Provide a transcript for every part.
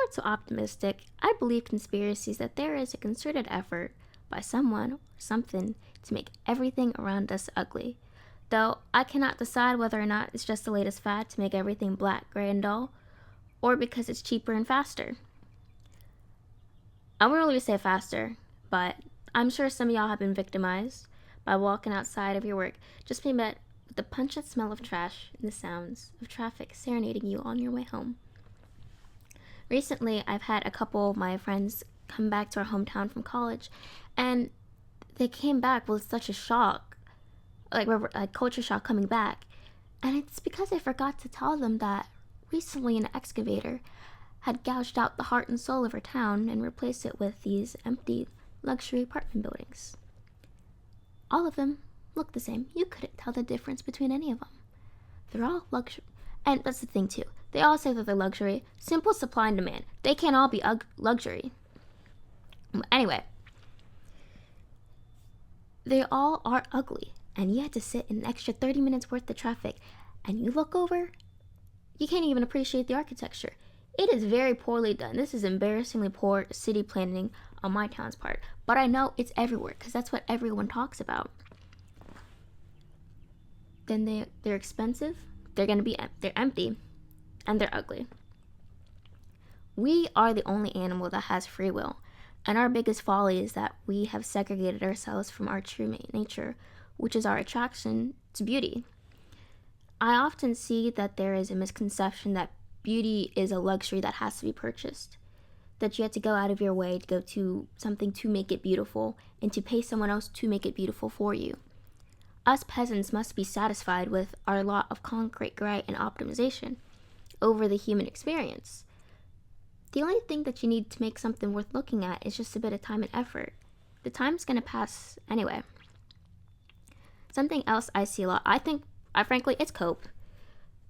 not so optimistic. I believe conspiracies that there is a concerted effort by someone or something to make everything around us ugly. Though I cannot decide whether or not it's just the latest fad to make everything black, gray, and dull, or because it's cheaper and faster. I won't really say faster, but I'm sure some of y'all have been victimized by walking outside of your work, just being met with the pungent smell of trash and the sounds of traffic serenading you on your way home. Recently, I've had a couple of my friends come back to our hometown from college, and they came back with such a shock, like culture shock coming back. And it's because I forgot to tell them that recently an excavator had gouged out the heart and soul of our town and replaced it with these empty luxury apartment buildings. All of them look the same. You couldn't tell the difference between any of them. They're all luxury. And that's the thing too. They all say that they're luxury. Simple supply and demand. They can't all be luxury. Anyway, they all are ugly. And you had to sit in an extra 30 minutes worth of traffic. And you look over, you can't even appreciate the architecture. It is very poorly done. This is embarrassingly poor city planning on my town's part. But I know it's everywhere because that's what everyone talks about. Then they're expensive. They're empty, and they're ugly. We are the only animal that has free will, and our biggest folly is that we have segregated ourselves from our true nature, which is our attraction to beauty. I often see that there is a misconception that beauty is a luxury that has to be purchased, that you have to go out of your way to go to something to make it beautiful and to pay someone else to make it beautiful for you. Us peasants must be satisfied with our lot of concrete gray and optimization over the human experience. The only thing that you need to make something worth looking at is just a bit of time and effort. The time's gonna pass anyway. Something else I see a lot, frankly, it's cope.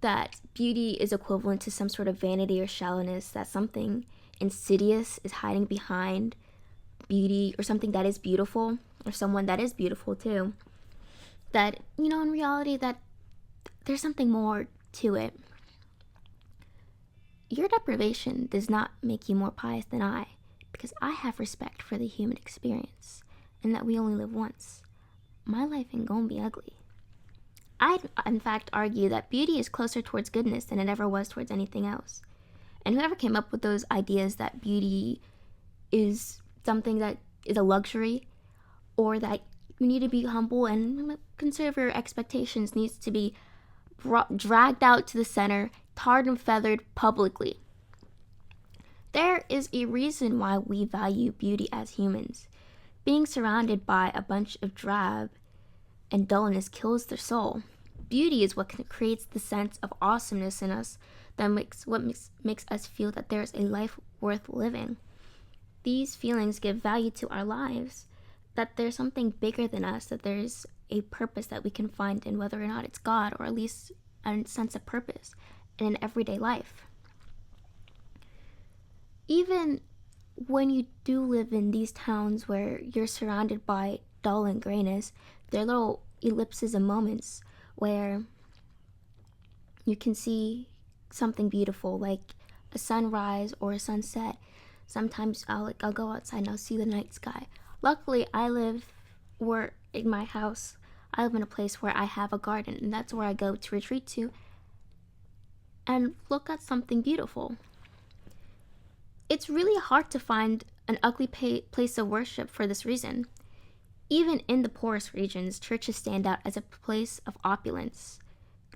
That beauty is equivalent to some sort of vanity or shallowness, that something insidious is hiding behind beauty or something that is beautiful, or someone that is beautiful too. That, in reality, that there's something more to it. Your deprivation does not make you more pious than I, because I have respect for the human experience, and that we only live once. My life ain't gonna be ugly. I'd, in fact, argue that beauty is closer towards goodness than it ever was towards anything else. And whoever came up with those ideas that beauty is something that is a luxury, or that you need to be humble and conserve your expectations, needs to be dragged out to the center, tarred and feathered publicly. There is a reason why we value beauty as humans. Being surrounded by a bunch of drab and dullness kills their soul. Beauty is what creates the sense of awesomeness in us that makes us feel that there is a life worth living. These feelings give value to our lives, that there's something bigger than us, that there's a purpose that we can find in, whether or not it's God, or at least a sense of purpose in an everyday life. Even when you do live in these towns where you're surrounded by dull and grayness, there are little ellipses and moments where you can see something beautiful, like a sunrise or a sunset. Sometimes I'll go outside and I'll see the night sky. Luckily, in my house, I live in a place where I have a garden, and that's where I go to retreat to and look at something beautiful. It's really hard to find an ugly place of worship for this reason. Even in the poorest regions, churches stand out as a place of opulence.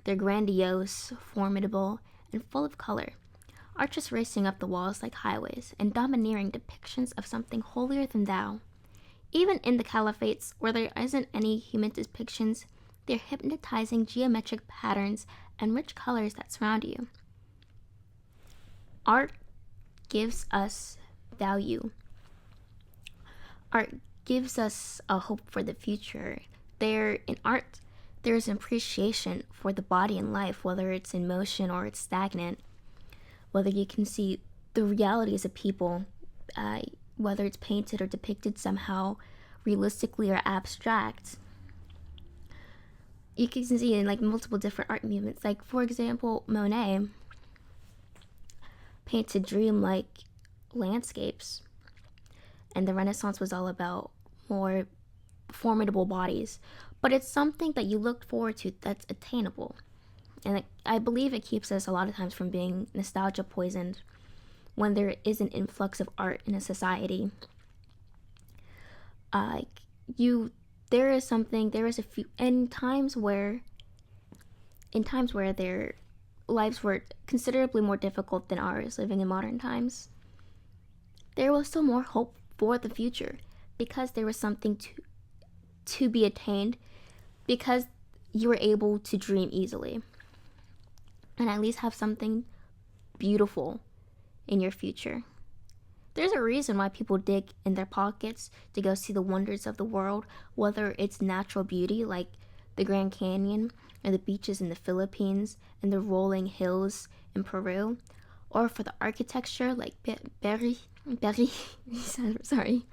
They're grandiose, formidable, and full of color, arches racing up the walls like highways, and domineering depictions of something holier than thou. Even in the caliphates, where there isn't any human depictions, they're hypnotizing geometric patterns and rich colors that surround you. Art gives us value. Art gives us a hope for the future. In art, there's an appreciation for the body and life, whether it's in motion or it's stagnant, whether you can see the realities of people, whether it's painted or depicted somehow realistically or abstract. You can see in multiple different art movements. For example, Monet painted dream-like landscapes, and the Renaissance was all about more formidable bodies. But it's something that you look forward to that's attainable. And I believe it keeps us a lot of times from being nostalgia poisoned when there is an influx of art in a society. You there is something there is a few in times where their lives were considerably more difficult than ours living in modern times, there was still more hope for the future because there was something to be attained, because you were able to dream easily and at least have something beautiful in your future. There's a reason why people dig in their pockets to go see the wonders of the world, whether it's natural beauty like the Grand Canyon or the beaches in the Philippines and the rolling hills in Peru, or for the architecture like Berry, sorry,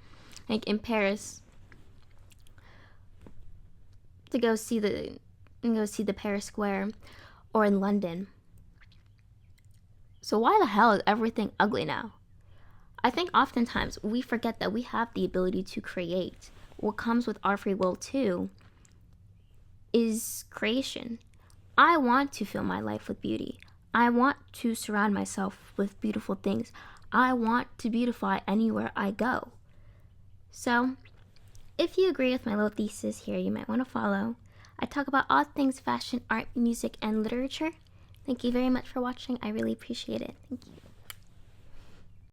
like in Paris, to go see the Paris Square, or in London. So why the hell is everything ugly now? I think oftentimes we forget that we have the ability to create. What comes with our free will too is creation. I want to fill my life with beauty. I want to surround myself with beautiful things. I want to beautify anywhere I go. So, if you agree with my little thesis here, you might want to follow. I talk about all things fashion, art, music, and literature. Thank you very much for watching. I really appreciate it. Thank you.